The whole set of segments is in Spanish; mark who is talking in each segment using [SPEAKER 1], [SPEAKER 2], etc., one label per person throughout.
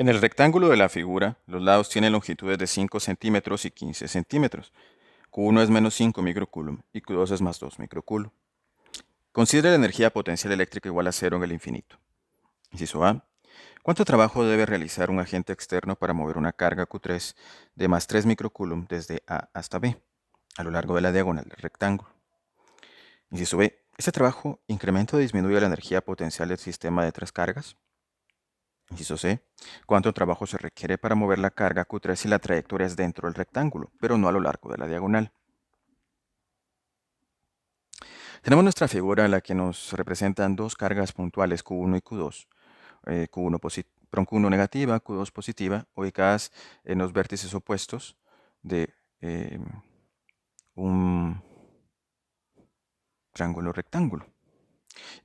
[SPEAKER 1] En el rectángulo de la figura, los lados tienen longitudes de 5 centímetros y 15 centímetros. Q1 es menos 5 microcoulomb y Q2 es más 2 microcoulomb. Considere la energía potencial eléctrica igual a cero en el infinito. Inciso A. ¿Cuánto trabajo debe realizar un agente externo para mover una carga Q3 de más 3 microcoulomb desde A hasta B, a lo largo de la diagonal del rectángulo? Inciso B. ¿Este trabajo incrementa o disminuye la energía potencial del sistema de tres cargas? Inciso C. ¿Cuánto trabajo se requiere para mover la carga Q3 si la trayectoria es dentro del rectángulo, pero no a lo largo de la diagonal? Tenemos nuestra figura en la que nos representan dos cargas puntuales Q1 y Q2. Q1 negativa, Q2 positiva, ubicadas en los vértices opuestos de un triángulo rectángulo.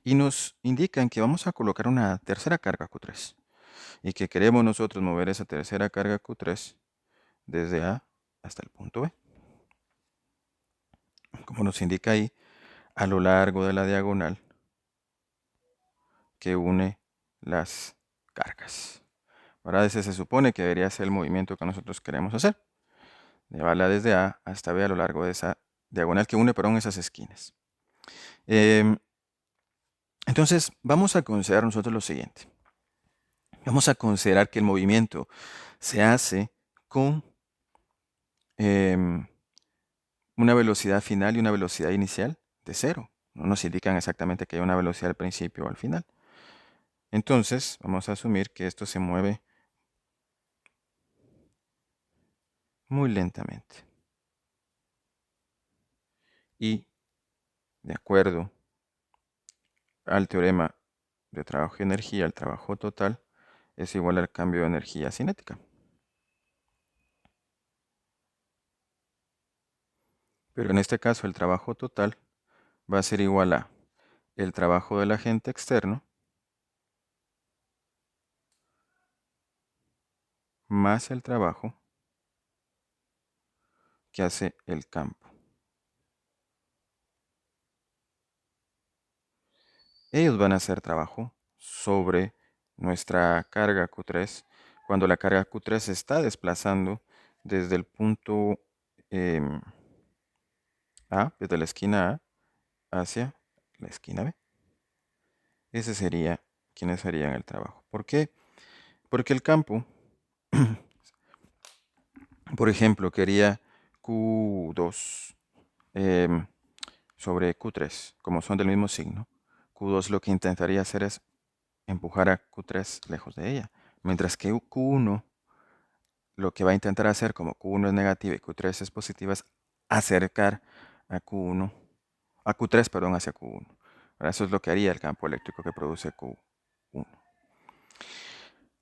[SPEAKER 1] Y nos indican que vamos a colocar una tercera carga Q3 y que queremos nosotros mover esa tercera carga Q3 desde A hasta el punto B. Como nos indica ahí, a lo largo de la diagonal que une las cargas. Ahora ese se supone que debería ser el movimiento que nosotros queremos hacer. Llevarla desde A hasta B a lo largo de esa diagonal que une, esas esquinas. Entonces, vamos a considerar nosotros lo siguiente. Vamos a considerar que el movimiento se hace con una velocidad final y una velocidad inicial de cero. No nos indican exactamente que hay una velocidad al principio o al final. Entonces, vamos a asumir que esto se mueve muy lentamente. Y, de acuerdo al teorema de trabajo y energía, el trabajo total es igual al cambio de energía cinética. Pero en este caso el trabajo total va a ser igual a el trabajo del agente externo más el trabajo que hace el campo. Ellos van a hacer trabajo sobre nuestra carga Q3 cuando la carga Q3 se está desplazando desde el punto A, desde la esquina A hacia la esquina B. Ese sería quienes harían el trabajo. ¿Por qué? Porque el campo, por ejemplo, quería Q2 sobre Q3, como son del mismo signo. Q2 lo que intentaría hacer es empujar a Q3 lejos de ella, mientras que Q1 lo que va a intentar hacer, como Q1 es negativa y Q3 es positiva, es acercar a Q1, a Q3, perdón, hacia Q1. Ahora, eso es lo que haría el campo eléctrico que produce Q1.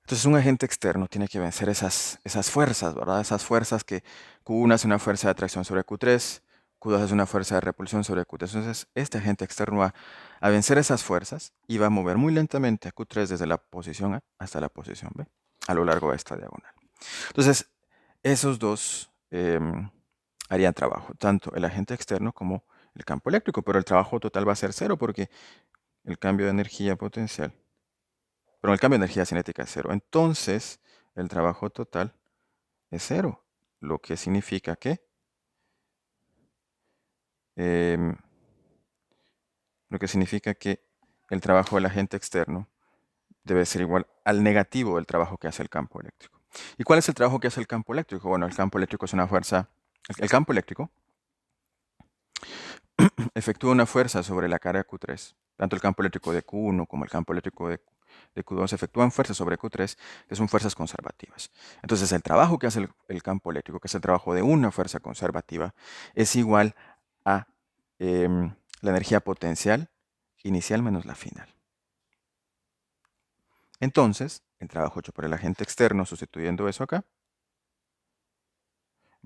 [SPEAKER 1] Entonces un agente externo tiene que vencer esas fuerzas, ¿verdad? Esas fuerzas que Q1 es una fuerza de atracción sobre Q3, Q2 es una fuerza de repulsión sobre Q3. Entonces este agente externo va a vencer esas fuerzas y va a mover muy lentamente a Q3 desde la posición A hasta la posición B, a lo largo de esta diagonal. Entonces esos dos harían trabajo, tanto el agente externo como el campo eléctrico, pero el trabajo total va a ser cero porque el cambio de energía potencial, pero el cambio de energía cinética es cero. Entonces, el trabajo total es cero, lo que significa que em, el trabajo del agente externo debe ser igual al negativo del trabajo que hace el campo eléctrico. ¿Y cuál es el trabajo que hace el campo eléctrico? Bueno, el campo eléctrico es una fuerza. El campo eléctrico efectúa una fuerza sobre la carga Q3. Tanto el campo eléctrico de Q1 como el campo eléctrico de Q2 efectúan fuerzas sobre Q3, que son fuerzas conservativas. Entonces, el trabajo que hace el campo eléctrico, que es el trabajo de una fuerza conservativa, es igual a la energía potencial inicial menos la final. Entonces, el trabajo hecho por el agente externo, sustituyendo eso acá,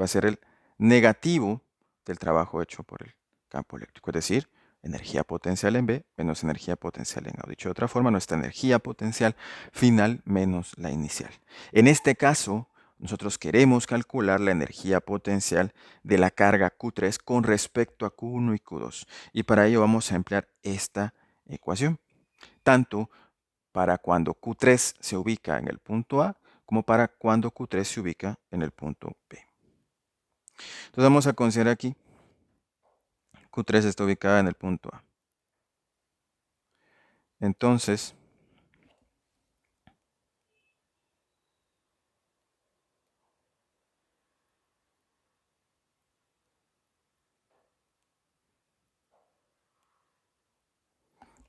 [SPEAKER 1] va a ser el negativo del trabajo hecho por el campo eléctrico, es decir, energía potencial en B menos energía potencial en A. Dicho de otra forma, nuestra energía potencial final menos la inicial. En este caso, nosotros queremos calcular la energía potencial de la carga Q3 con respecto a Q1 y Q2. Y para ello vamos a emplear esta ecuación. Tanto para cuando Q3 se ubica en el punto A como para cuando Q3 se ubica en el punto B. Entonces vamos a considerar aquí Q3 está ubicada en el punto A. Entonces,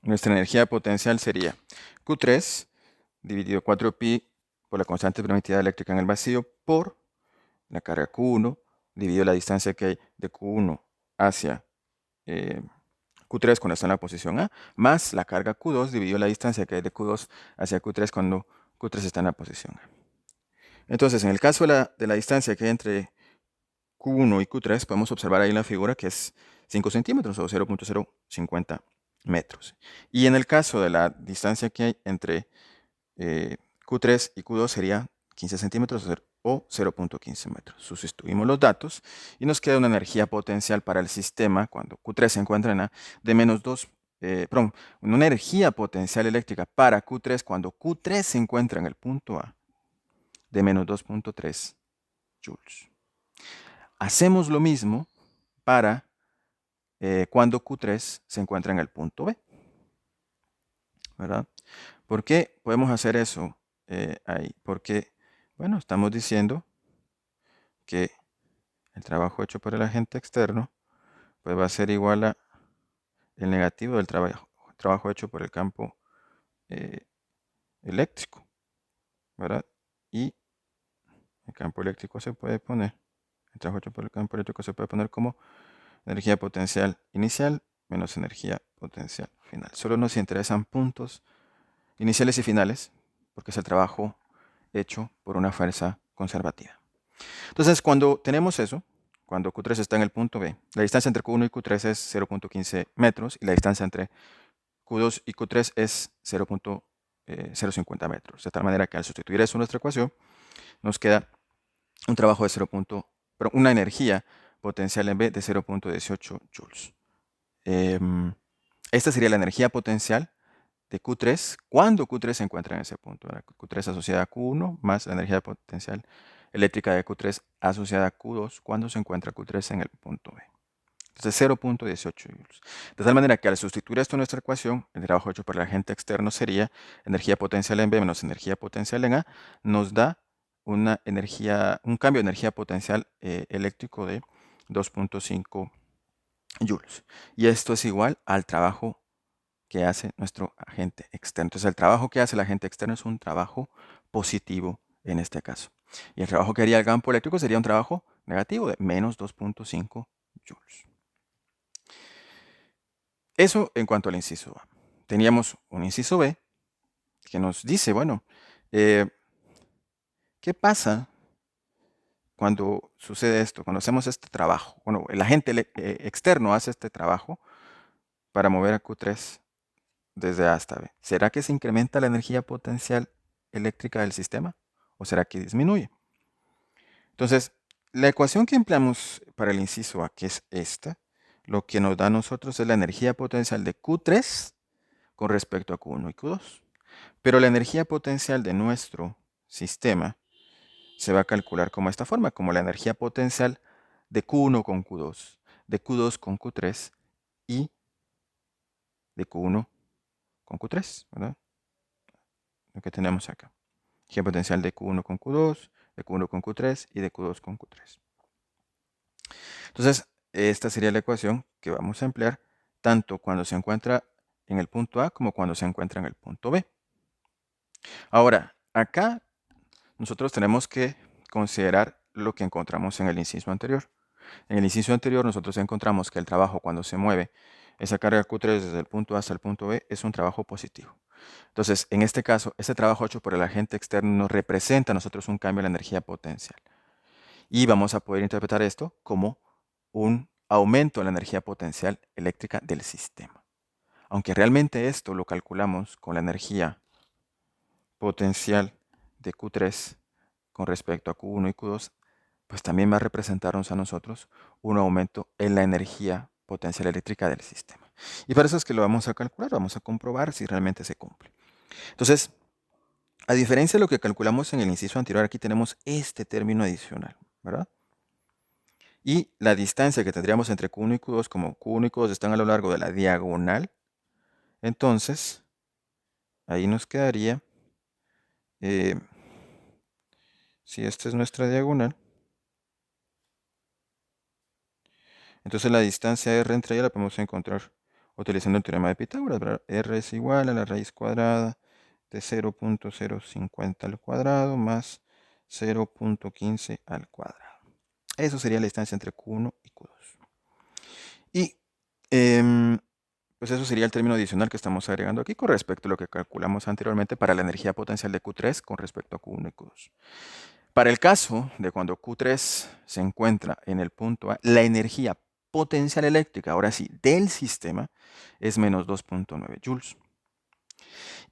[SPEAKER 1] nuestra energía potencial sería Q3 dividido 4pi por la constante de permitividad eléctrica en el vacío por la carga Q1 dividido la distancia que hay de Q1 hacia Q3 cuando está en la posición A, más la carga Q2 dividido la distancia que hay de Q2 hacia Q3 cuando Q3 está en la posición A. Entonces, en el caso de la distancia que hay entre Q1 y Q3, podemos observar ahí en la figura que es 5 centímetros o 0.050 metros. Y en el caso de la distancia que hay entre Q3 y Q2 sería 15 centímetros o 0.15 metros. Sustituimos los datos y nos queda una energía potencial para el sistema cuando Q3 se encuentra en A de menos 2, perdón, una energía potencial eléctrica para Q3 cuando Q3 se encuentra en el punto A de menos 2.3 joules. Hacemos lo mismo para cuando Q3 se encuentra en el punto B, ¿verdad? ¿Por qué podemos hacer eso ahí? Porque, bueno, estamos diciendo que el trabajo hecho por el agente externo pues va a ser igual a el negativo del trabajo hecho por el campo eh, eléctrico, ¿verdad? Y el campo eléctrico se puede poner, el trabajo hecho por el campo eléctrico se puede poner como energía potencial inicial menos energía potencial final. Solo nos interesan puntos iniciales y finales, porque es el trabajo hecho por una fuerza conservativa. Entonces, cuando tenemos eso, cuando Q3 está en el punto B, la distancia entre Q1 y Q3 es 0.15 metros y la distancia entre Q2 y Q3 es 0.050 metros. De tal manera que al sustituir eso en nuestra ecuación, nos queda un trabajo de una energía potencial en B de 0.18 joules. Esta sería la energía potencial de Q3 cuando Q3 se encuentra en ese punto. Q3 asociada a Q1 más la energía potencial eléctrica de Q3 asociada a Q2 cuando se encuentra Q3 en el punto B. Entonces 0.18 joules. De tal manera que al sustituir esto en nuestra ecuación, el trabajo hecho por el agente externo sería energía potencial en B menos energía potencial en A, nos da un cambio de energía potencial eléctrico de 2.5 joules. Y esto es igual al trabajo que hace nuestro agente externo. Entonces el trabajo que hace el agente externo es un trabajo positivo en este caso. Y el trabajo que haría el campo eléctrico sería un trabajo negativo de menos 2.5 joules. Eso en cuanto al inciso A. Teníamos un inciso B que nos dice, bueno, ¿qué pasa cuando sucede esto? Cuando hacemos este trabajo. Bueno, el agente externo hace este trabajo para mover a Q3 desde A hasta B. ¿Será que se incrementa la energía potencial eléctrica del sistema o será que disminuye? Entonces, la ecuación que empleamos para el inciso A, que es esta, lo que nos da a nosotros es la energía potencial de Q3 con respecto a Q1 y Q2. Pero la energía potencial de nuestro sistema se va a calcular como esta forma, como la energía potencial de Q1 con Q2, de Q2 con Q3 y de Q1 con Q3, ¿verdad? Lo que tenemos acá. Energía potencial de Q1 con Q2, de Q1 con Q3 y de Q2 con Q3. Entonces, esta sería la ecuación que vamos a emplear tanto cuando se encuentra en el punto A como cuando se encuentra en el punto B. Ahora, acá nosotros tenemos que considerar lo que encontramos en el inciso anterior. En el inciso anterior nosotros encontramos que el trabajo cuando se mueve esa carga Q3 desde el punto A hasta el punto B es un trabajo positivo. Entonces, en este caso, ese trabajo hecho por el agente externo nos representa a nosotros un cambio en la energía potencial. Y vamos a poder interpretar esto como un aumento en la energía potencial eléctrica del sistema. Aunque realmente esto lo calculamos con la energía potencial de Q3 con respecto a Q1 y Q2, pues también va a representarnos a nosotros un aumento en la energía potencial eléctrica del sistema. Y para eso es que lo vamos a calcular, vamos a comprobar si realmente se cumple. Entonces, A diferencia de lo que calculamos en el inciso anterior, aquí tenemos este término adicional, ¿verdad? Y la distancia que tendríamos entre Q1 y Q2, como Q1 y Q2 están a lo largo de la diagonal, entonces ahí nos quedaría, si esta es nuestra diagonal, entonces la distancia R entre ellas la podemos encontrar utilizando el teorema de Pitágoras, ¿verdad? R es igual a la raíz cuadrada de 0.050 al cuadrado más 0.15 al cuadrado. Eso sería la distancia entre Q1 y Q2. Y pues eso sería el término adicional que estamos agregando aquí con respecto a lo que calculamos anteriormente para la energía potencial de Q3 con respecto a Q1 y Q2. Para el caso de cuando Q3 se encuentra en el punto A, la energía potencial eléctrica, ahora sí, del sistema es menos 2.9 joules.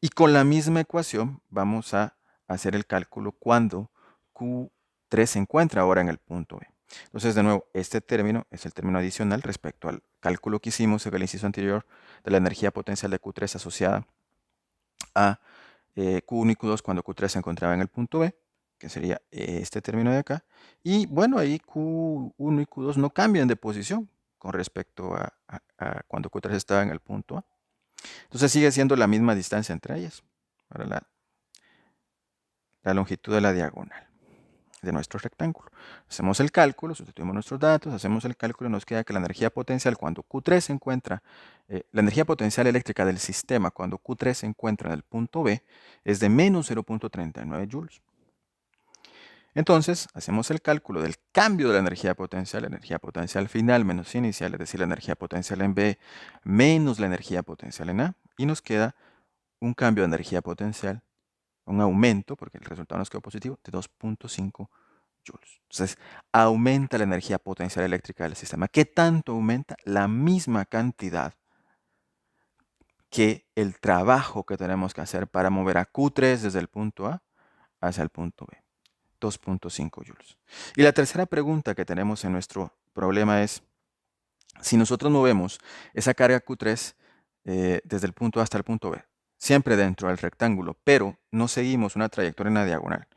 [SPEAKER 1] Y con la misma ecuación vamos a hacer el cálculo cuando Q3 se encuentra ahora en el punto B. Entonces, de nuevo, este término es el término adicional respecto al cálculo que hicimos en el inciso anterior de la energía potencial de Q3 asociada a Q1 y Q2 cuando Q3 se encontraba en el punto B, que sería este término de acá. Y bueno, ahí Q1 y Q2 no cambian de posición con respecto a cuando Q3 estaba en el punto A. Entonces sigue siendo la misma distancia entre ellas, para la longitud de la diagonal de nuestro rectángulo. Hacemos el cálculo, sustituimos nuestros datos, hacemos el cálculo y nos queda que la energía potencial cuando Q3 se encuentra, la energía potencial eléctrica del sistema cuando Q3 se encuentra en el punto B es de menos 0.39 joules. Entonces, hacemos el cálculo del cambio de la energía potencial final menos inicial, es decir, la energía potencial en B menos la energía potencial en A, y nos queda un cambio de energía potencial, un aumento, porque el resultado nos quedó positivo, de 2.5 joules. Entonces, aumenta la energía potencial eléctrica del sistema. ¿Qué tanto aumenta? La misma cantidad que el trabajo que tenemos que hacer para mover a Q3 desde el punto A hacia el punto B. 2.5 joules. Y la tercera pregunta que tenemos en nuestro problema es, si nosotros movemos esa carga Q3 desde el punto A hasta el punto B, siempre dentro del rectángulo, pero no seguimos una trayectoria en la diagonal,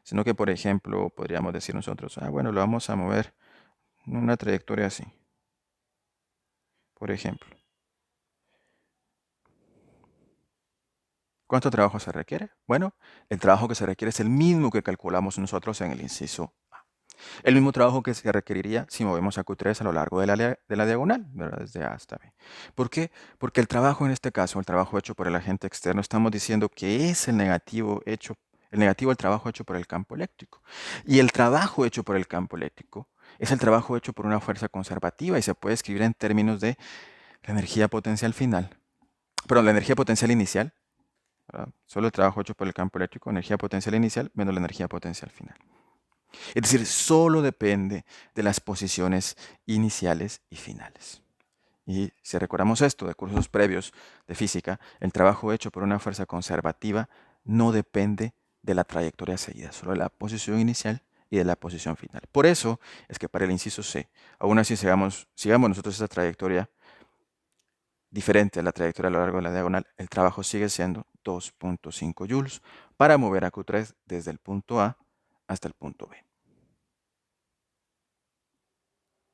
[SPEAKER 1] sino que, por ejemplo, podríamos decir nosotros, bueno, lo vamos a mover en una trayectoria así, por ejemplo. ¿Cuánto trabajo se requiere? Bueno, el trabajo que se requiere es el mismo que calculamos nosotros en el inciso A. El mismo trabajo que se requeriría si movemos a Q3 a lo largo de la diagonal, ¿verdad? Desde A hasta B. ¿Por qué? Porque el trabajo en este caso, el trabajo hecho por el agente externo, estamos diciendo que es el negativo del trabajo hecho por el campo eléctrico. Y el trabajo hecho por el campo eléctrico es el trabajo hecho por una fuerza conservativa y se puede escribir en términos de la energía potencial final, perdón, la energía potencial inicial, ¿verdad? Solo el trabajo hecho por el campo eléctrico, energía potencial inicial menos la energía potencial final. Es decir, solo depende de las posiciones iniciales y finales. Y si recordamos esto de cursos previos de física, el trabajo hecho por una fuerza conservativa no depende de la trayectoria seguida, solo de la posición inicial y de la posición final. Por eso es que para el inciso C, aún así sigamos nosotros esa trayectoria diferente a la trayectoria a lo largo de la diagonal, el trabajo sigue siendo 2.5 joules para mover a Q3 desde el punto A hasta el punto B.